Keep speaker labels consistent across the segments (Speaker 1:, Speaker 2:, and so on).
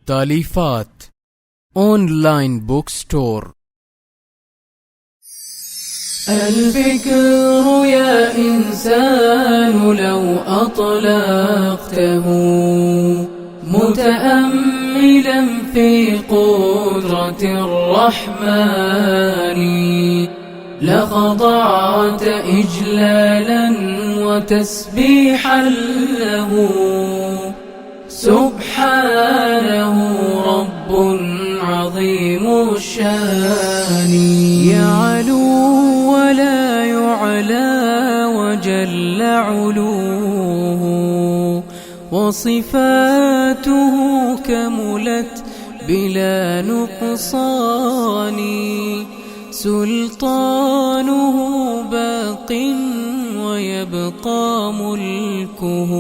Speaker 1: تأليفات أونلاين بوك ستور.
Speaker 2: الفكر يا إنسان لو أطلقته متأملا في قدرة الرحمن لخضعت إجلالا وتسبيحا له سبحانه رب عظيم الشان يعلو ولا يعلى وجل علوه وصفاته كملت بلا نقصان سلطانه باق ويبقى ملكه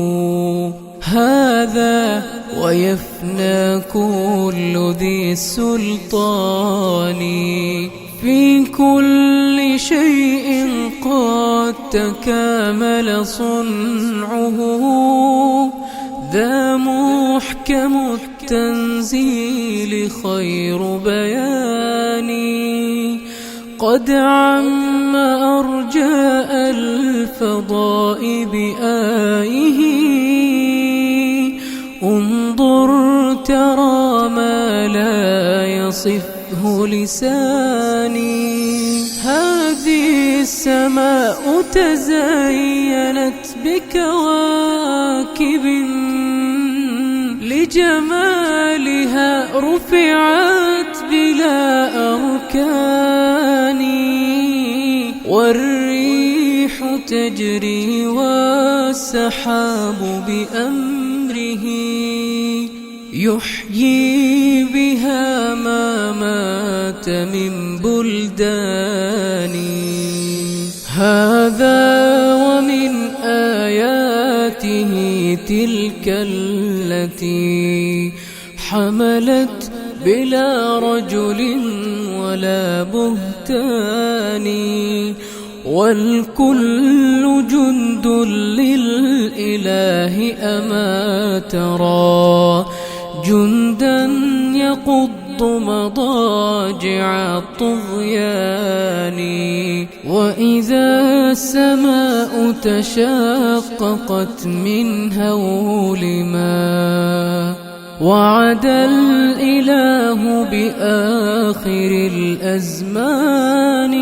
Speaker 2: هذا ويفنى كل ذي السلطان في كل شيء قد تكامل صنعه ذا محكم التنزيل خير بيان قد عم أرجاء الفضاء بآيه انظر ترى ما لا يصفه لساني هذه السماء تزينت بكواكب لجمالها رفعت بلا أركان والريح تجري والسحاب بأمره يحيي بها ما مات من بلدان هذا ومن آياته تلك التي حملت بلا رجل ولا بهتان والكل جند للإله أما ترى جندا يقض مضاجع الطغيان وإذا السماء تشققت من هول ما وعد الإله بآخر الأزمان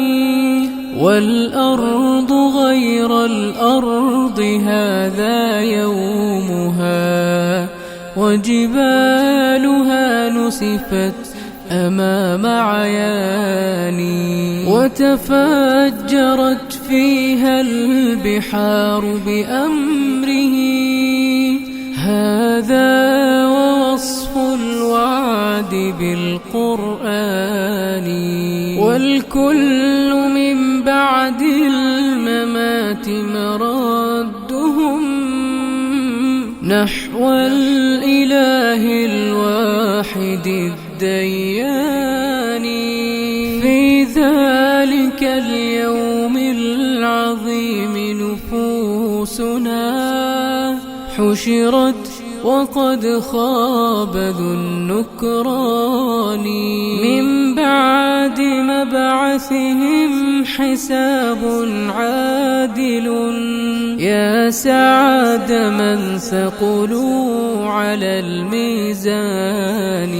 Speaker 2: والأرض غير الأرض هذا يومها وجبالها نسفت أمام عياني وتفجرت فيها البحار بأمره هذا ووصف الوعد بالقرآن والكل من بعد الممات مردهم نحو الإله الواحد الديان في ذلك اليوم العظيم نفوسنا حشرت وقد خاب ذو النكران من بعد مبعثهم حساب عادل يا سعد من ثقلوا على الميزان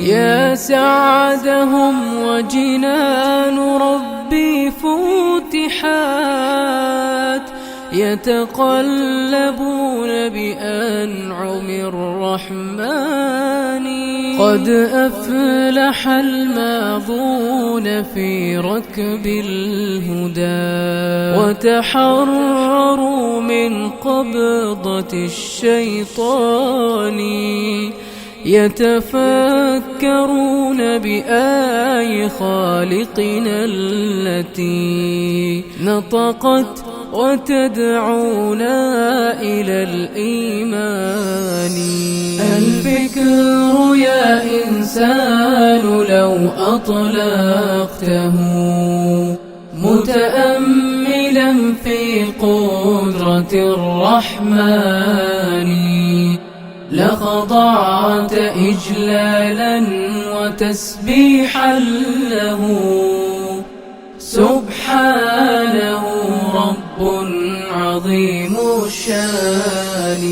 Speaker 2: يا سعدهم وجنان ربي فتحات يتقلبون بأنعم الرحمن قد أفلح الماضون في ركب الهدى وتحرروا من قبضة الشيطان يتفكرون بآي خالقنا التي نطقت وتدعونا إلى الإيمان الفكر يا إنسان لو أطلقته متأملا في قدرة الرحمن خضعت إجلالا وتسبيحا له سبحانه رب عظيم الشان